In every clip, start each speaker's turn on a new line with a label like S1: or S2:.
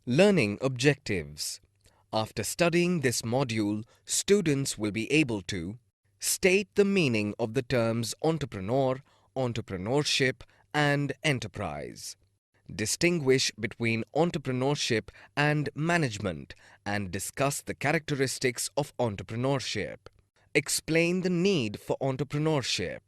S1: Learning objectives. After studying this module, students will be able to state the meaning of the terms entrepreneur, entrepreneurship, and enterprise. Distinguish between entrepreneurship and management and discuss the characteristics of entrepreneurship. Explain the need for entrepreneurship.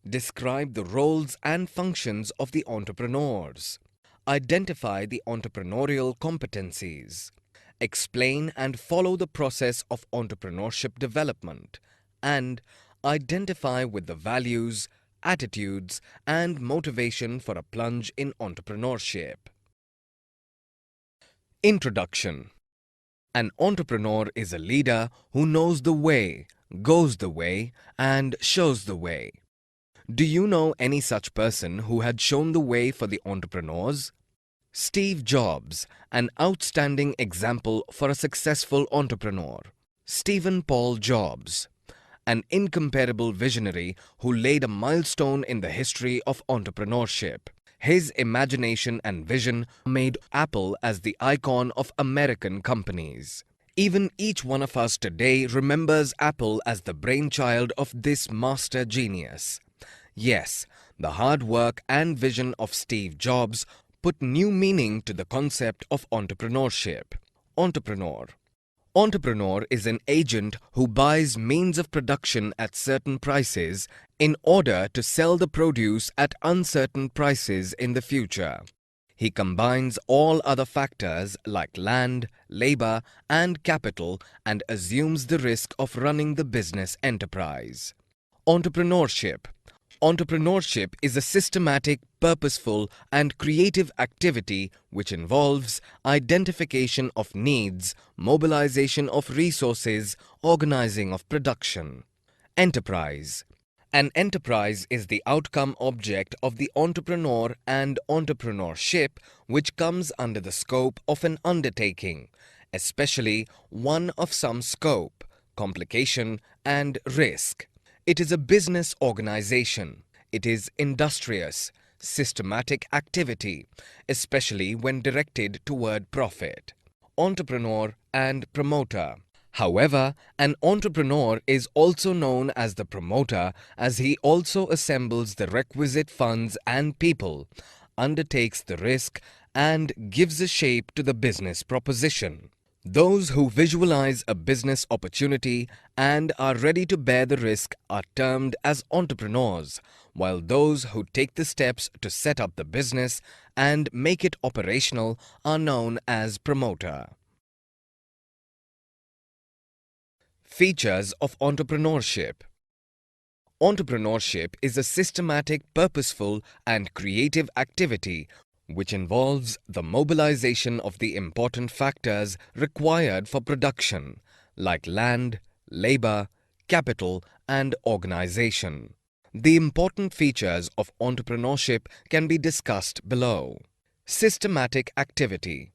S1: Describe the roles and functions of the entrepreneurs. Identify the entrepreneurial competencies. Explain and follow the process of entrepreneurship development. And identify with the values, attitudes, and motivation for a plunge in entrepreneurship. Introduction. An entrepreneur is a leader who knows the way, goes the way, and shows the way. Do you know any such person who had shown the way for the entrepreneurs? Steve Jobs, an outstanding example for a successful entrepreneur. Stephen Paul Jobs, an incomparable visionary who laid a milestone in the history of entrepreneurship. His imagination and vision made Apple as the icon of American companies. Even each one of us today remembers Apple as the brainchild of this master genius. Yes, the hard work and vision of Steve Jobs put new meaning to the concept of entrepreneurship. Entrepreneur. Entrepreneur is an agent who buys means of production at certain prices in order to sell the produce at uncertain prices in the future. He combines all other factors like land, labor, and capital and assumes the risk of running the business enterprise. Entrepreneurship. Entrepreneurship is a systematic, purposeful, and creative activity which involves identification of needs, mobilization of resources, organizing of production. Enterprise. An enterprise is the outcome object of the entrepreneur and entrepreneurship which comes under the scope of an undertaking, especially one of some scope, complication, and risk. It is a business organization. It is industrious, systematic activity, especially when directed toward profit. Entrepreneur and promoter. However, an entrepreneur is also known as the promoter as he also assembles the requisite funds and people, undertakes the risk, and gives a shape to the business proposition. Those who visualize a business opportunity and are ready to bear the risk are termed as entrepreneurs, while those who take the steps to set up the business and make it operational are known as promoter. Features of entrepreneurship. Entrepreneurship is a systematic, purposeful, and creative activity which involves the mobilization of the important factors required for production, like land, labor, capital, and organization. The important features of entrepreneurship can be discussed below. Systematic activity.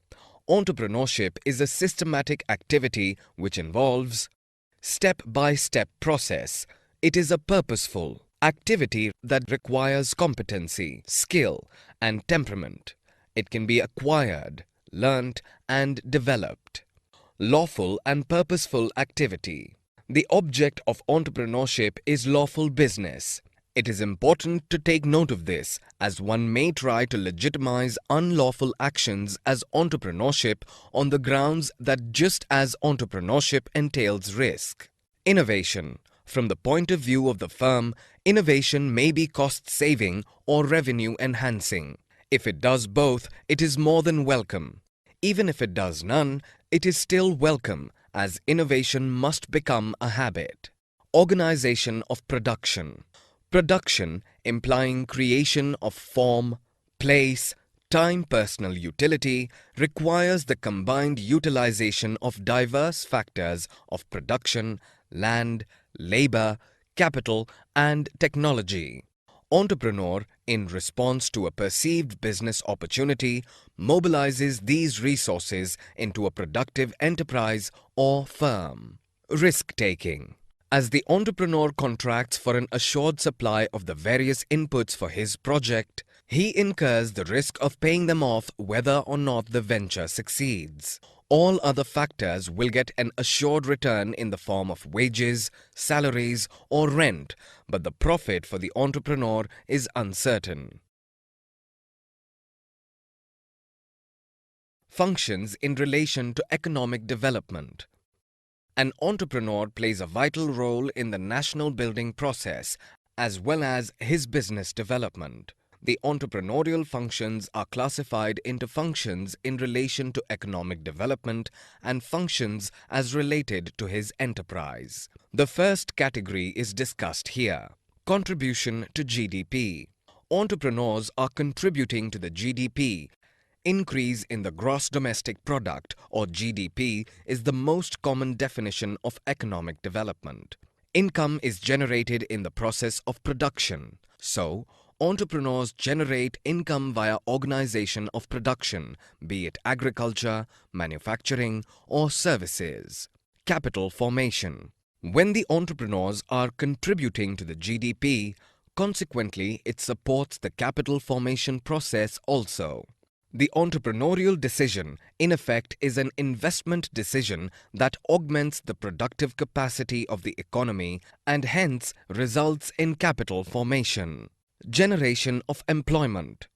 S1: Entrepreneurship is a systematic activity which involves step-by-step process. It is a purposeful activity that requires competency, skill, and temperament. It can be acquired, learnt, and developed. Lawful and purposeful activity. The object of entrepreneurship is lawful business. It is important to take note of this, as one may try to legitimize unlawful actions as entrepreneurship on the grounds that just as entrepreneurship entails risk. Innovation. From the point of view of the firm, innovation may be cost-saving or revenue-enhancing. If it does both, it is more than welcome. Even if it does none, it is still welcome, as innovation must become a habit. Organization of production. Production, implying creation of form, place, time, personal utility, requires the combined utilization of diverse factors of production, land, labor, capital, and technology. Entrepreneur, in response to a perceived business opportunity, mobilizes these resources into a productive enterprise or firm. Risk-taking. As the entrepreneur contracts for an assured supply of the various inputs for his project, he incurs the risk of paying them off whether or not the venture succeeds. All other factors will get an assured return in the form of wages, salaries, or rent, but the profit for the entrepreneur is uncertain. Functions in relation to economic development. An entrepreneur plays a vital role in the national building process as well as his business development. The entrepreneurial functions are classified into functions in relation to economic development and functions as related to his enterprise. The first category is discussed here. Contribution to GDP. Entrepreneurs are contributing to the GDP. Increase in the gross domestic product or GDP is the most common definition of economic development. Income is generated in the process of production. So, entrepreneurs generate income via organization of production, be it agriculture, manufacturing, or services. Capital formation. When the entrepreneurs are contributing to the GDP, consequently, it supports the capital formation process also. The entrepreneurial decision, in effect, is an investment decision that augments the productive capacity of the economy and hence results in capital formation. Generation of employment.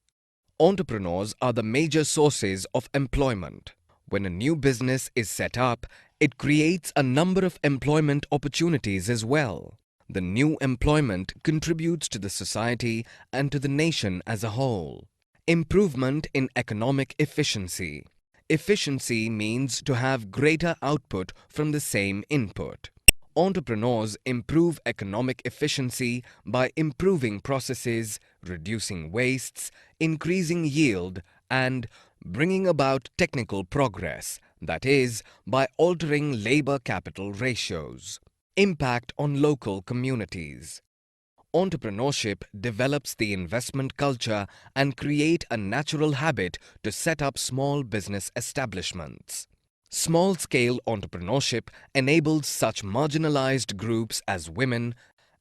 S1: Entrepreneurs are the major sources of employment. When a new business is set up, it creates a number of employment opportunities as well. The new employment contributes to the society and to the nation as a whole. Improvement in economic efficiency. Efficiency means to have greater output from the same input. Entrepreneurs improve economic efficiency by improving processes, reducing wastes, increasing yield, and bringing about technical progress, that is, by altering labor-capital ratios. Impact on local communities. Entrepreneurship develops the investment culture and create a natural habit to set up small business establishments. Small-scale entrepreneurship enables such marginalized groups as women,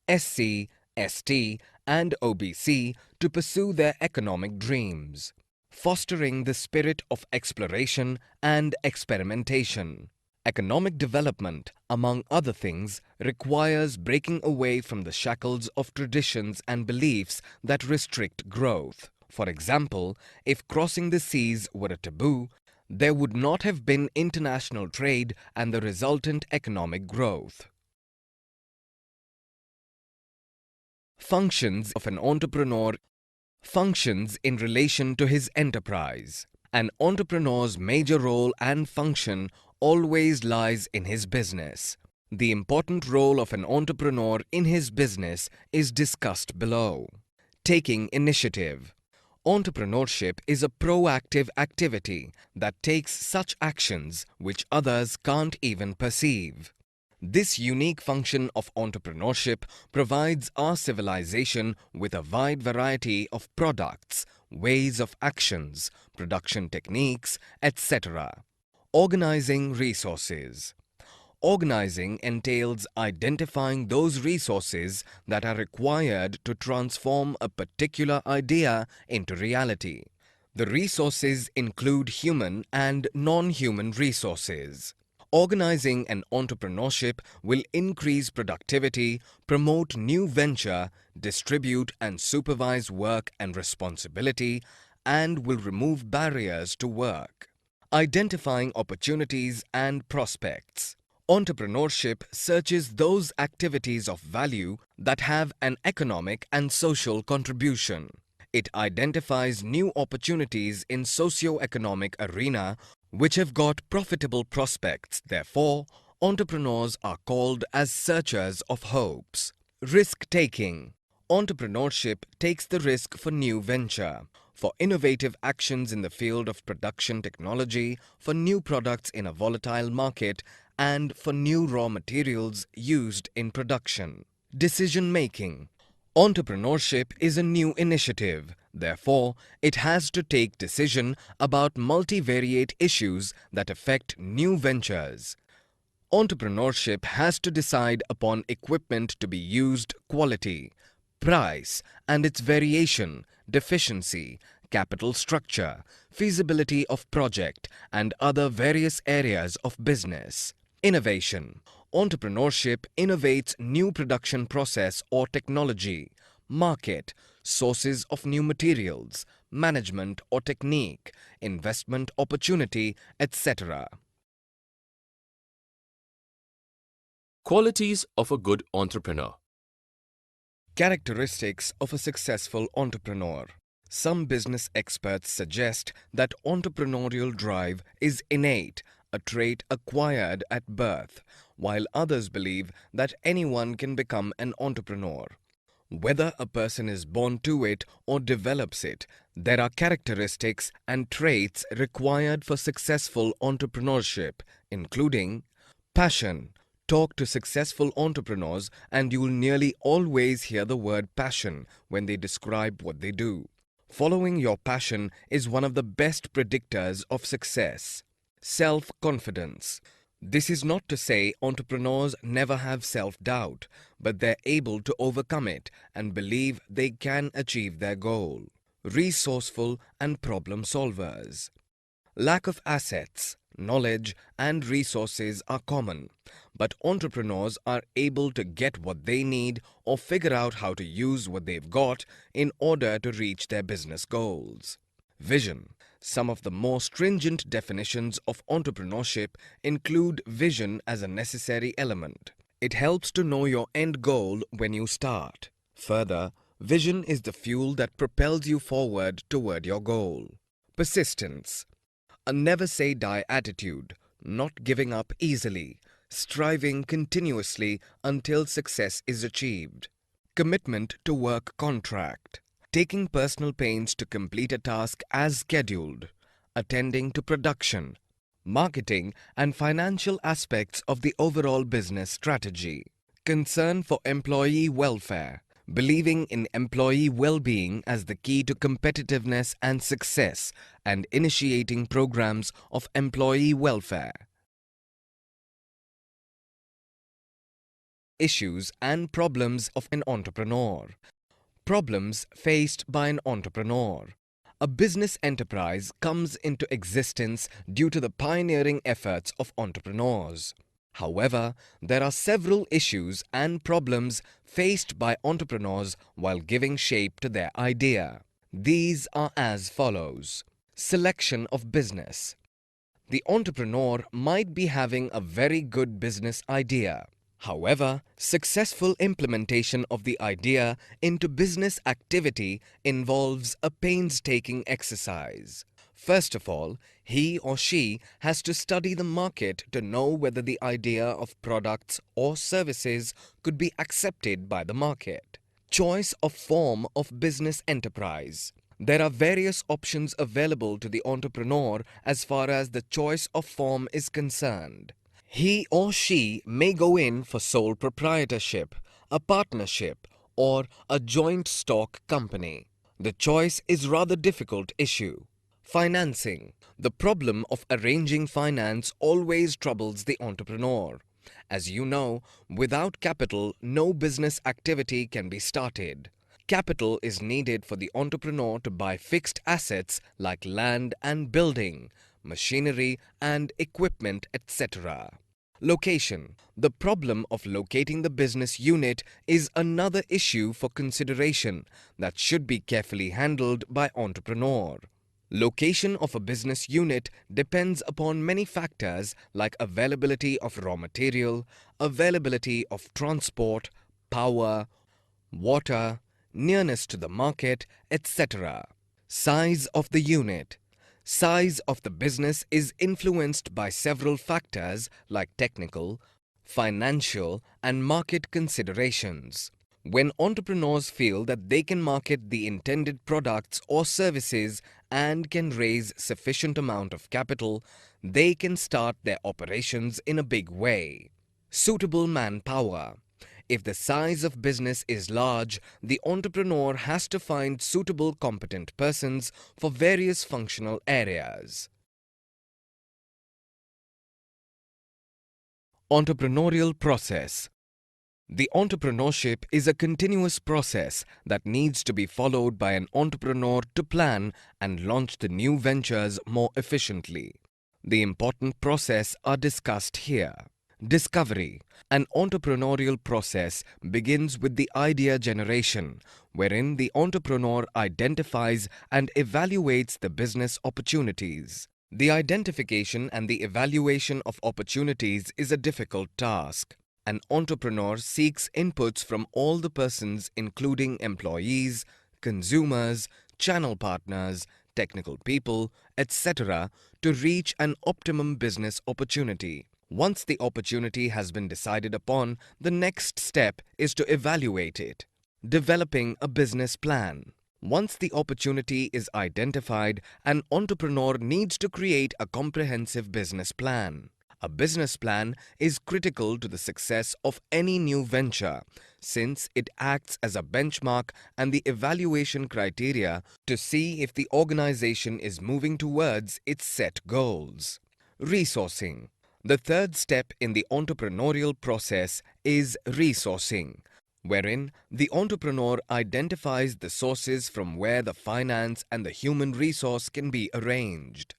S1: SC, ST, and OBC to pursue their economic dreams, fostering the spirit of exploration and experimentation. Economic development, among other things, requires breaking away from the shackles of traditions and beliefs that restrict growth. For example, if crossing the seas were a taboo, there would not have been international trade and the resultant economic growth. Functions of an entrepreneur. Functions in relation to his enterprise. An entrepreneur's major role and function always lies in his business. The important role of an entrepreneur in his business is discussed below. Taking initiative. Entrepreneurship is a proactive activity that takes such actions which others can't even perceive. This unique function of entrepreneurship provides our civilization with a wide variety of products, ways of actions, production techniques, etc. Organizing resources. Organizing entails identifying those resources that are required to transform a particular idea into reality. The resources include human and non-human resources. Organizing an entrepreneurship will increase productivity, promote new venture, distribute and supervise work and responsibility, and will remove barriers to work. Identifying opportunities and prospects. Entrepreneurship searches those activities of value that have an economic and social contribution. It identifies new opportunities in socio-economic arena which have got profitable prospects. Therefore, entrepreneurs are called as searchers of hopes. Risk-taking. Entrepreneurship takes the risk for new venture, for innovative actions in the field of production technology, for new products in a volatile market, and for new raw materials used in production. Decision-making. Entrepreneurship is a new initiative. Therefore, it has to take decision about multivariate issues that affect new ventures. Entrepreneurship has to decide upon equipment to be used, quality, price, and its variation, deficiency, capital structure, feasibility of project, and other various areas of business. Innovation. Entrepreneurship innovates new production process or technology, market, sources of new materials, management or technique, investment opportunity, etc.
S2: Qualities of a good entrepreneur.
S1: Characteristics of a successful entrepreneur. Some business experts suggest that entrepreneurial drive is innate, a trait acquired at birth, while others believe that anyone can become an entrepreneur. Whether a person is born to it or develops it, there are characteristics and traits required for successful entrepreneurship, including passion. Talk to successful entrepreneurs and you will nearly always hear the word passion when they describe what they do. Following your passion is one of the best predictors of success. Self-confidence. This is not to say entrepreneurs never have self-doubt, but they're able to overcome it and believe they can achieve their goal. Resourceful and problem solvers. Lack of assets, knowledge, and resources are common, but entrepreneurs are able to get what they need or figure out how to use what they've got in order to reach their business goals. Vision. Some of the more stringent definitions of entrepreneurship include vision as a necessary element. It helps to know your end goal when you start. Further, vision is the fuel that propels you forward toward your goal. Persistence. A never-say-die attitude, not giving up easily, striving continuously until success is achieved. Commitment to work contract, taking personal pains to complete a task as scheduled, attending to production, marketing and financial aspects of the overall business strategy. Concern for employee welfare, believing in employee well-being as the key to competitiveness and success, and initiating programs of employee welfare. Issues and problems of an entrepreneur. Problems faced by an entrepreneur. A business enterprise comes into existence due to the pioneering efforts of entrepreneurs. However, there are several issues and problems faced by entrepreneurs while giving shape to their idea. These are as follows. Selection of business. The entrepreneur might be having a very good business idea. However, successful implementation of the idea into business activity involves a painstaking exercise. First of all, he or she has to study the market to know whether the idea of products or services could be accepted by the market. Choice of form of business enterprise. There are various options available to the entrepreneur as far as the choice of form is concerned. He or she may go in for sole proprietorship, a partnership, or a joint stock company. The choice is rather difficult issue. Financing. The problem of arranging finance always troubles the entrepreneur. As you know, without capital, no business activity can be started. Capital is needed for the entrepreneur to buy fixed assets like land and building, machinery and equipment, etc. Location. The problem of locating the business unit is another issue for consideration that should be carefully handled by entrepreneur. Location of a business unit depends upon many factors like availability of raw material, availability of transport, power, water, nearness to the market, etc. Size of the unit. Size of the business is influenced by several factors like technical, financial, and market considerations. When entrepreneurs feel that they can market the intended products or services and can raise sufficient amount of capital, they can start their operations in a big way. Suitable manpower. If the size of business is large, the entrepreneur has to find suitable competent persons for various functional areas. Entrepreneurial process. The entrepreneurship is a continuous process that needs to be followed by an entrepreneur to plan and launch the new ventures more efficiently. The important process are discussed here. Discovery. An entrepreneurial process begins with the idea generation, wherein the entrepreneur identifies and evaluates the business opportunities. The identification and the evaluation of opportunities is a difficult task. An entrepreneur seeks inputs from all the persons including employees, consumers, channel partners, technical people, etc. to reach an optimum business opportunity. Once the opportunity has been decided upon, the next step is to evaluate it. Developing a business plan. Once the opportunity is identified, an entrepreneur needs to create a comprehensive business plan. A business plan is critical to the success of any new venture, since it acts as a benchmark and the evaluation criteria to see if the organization is moving towards its set goals. Resourcing. The third step in the entrepreneurial process is resourcing, wherein the entrepreneur identifies the sources from where the finance and the human resource can be arranged.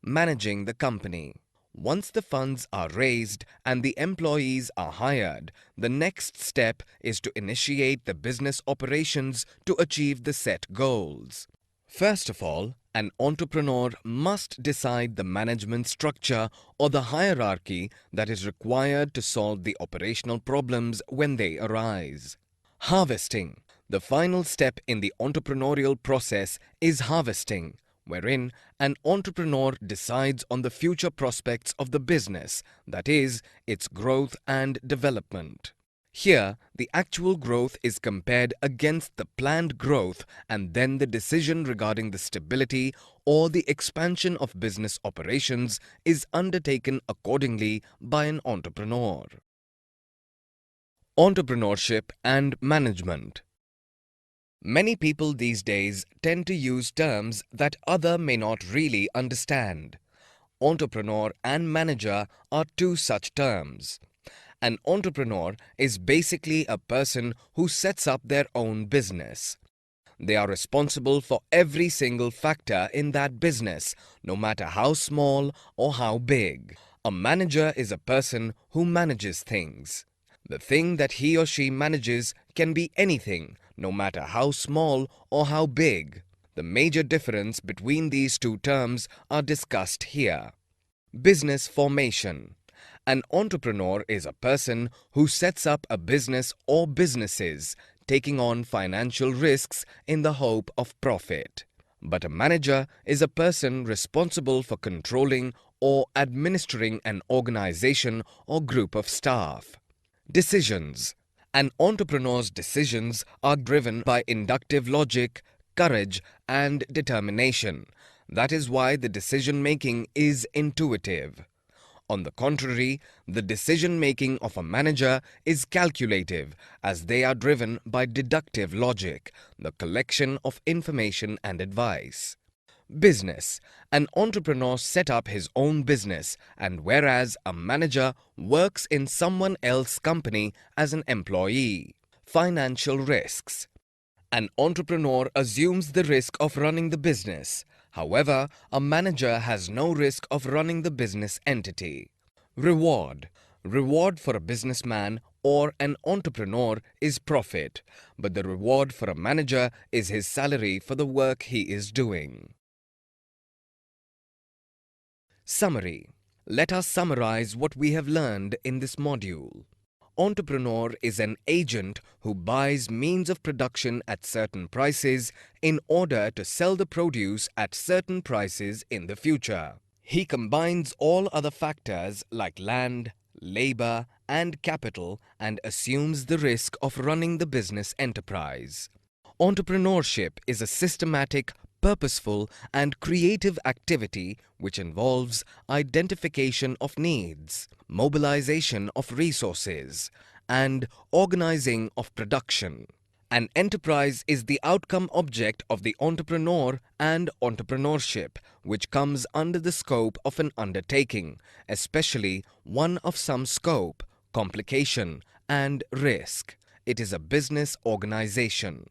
S1: Managing the company. Once the funds are raised and the employees are hired, the next step is to initiate the business operations to achieve the set goals. First of all, an entrepreneur must decide the management structure or the hierarchy that is required to solve the operational problems when they arise. Harvesting. The final step in the entrepreneurial process is harvesting, wherein an entrepreneur decides on the future prospects of the business, that is, its growth and development. Here, the actual growth is compared against the planned growth, and then the decision regarding the stability or the expansion of business operations is undertaken accordingly by an entrepreneur. Entrepreneurship and management. Many people these days tend to use terms that others may not really understand. Entrepreneur and manager are two such terms. An entrepreneur is basically a person who sets up their own business. They are responsible for every single factor in that business, no matter how small or how big. A manager is a person who manages things. The thing that he or she manages can be anything, no matter how small or how big. The major difference between these two terms are discussed here. Business formation. An entrepreneur is a person who sets up a business or businesses, taking on financial risks in the hope of profit. But a manager is a person responsible for controlling or administering an organization or group of staff. Decisions. An entrepreneur's decisions are driven by inductive logic, courage, and determination. That is why the decision-making is intuitive. On the contrary, the decision-making of a manager is calculative, as they are driven by deductive logic, the collection of information and advice. Business. An entrepreneur set up his own business, and whereas a manager works in someone else's company as an employee. Financial risks. An entrepreneur assumes the risk of running the business. However, a manager has no risk of running the business entity. Reward. Reward for a businessman or an entrepreneur is profit, but the reward for a manager is his salary for the work he is doing. Summary. Let us summarize what we have learned in this module. Entrepreneur is an agent who buys means of production at certain prices in order to sell the produce at certain prices in the future. He combines all other factors like land, labor, and capital and assumes the risk of running the business enterprise. Entrepreneurship is a systematic, purposeful, and creative activity which involves identification of needs, mobilization of resources, and organizing of production. An enterprise is the outcome object of the entrepreneur and entrepreneurship, which comes under the scope of an undertaking, especially one of some scope, complication, and risk. It is a business organization.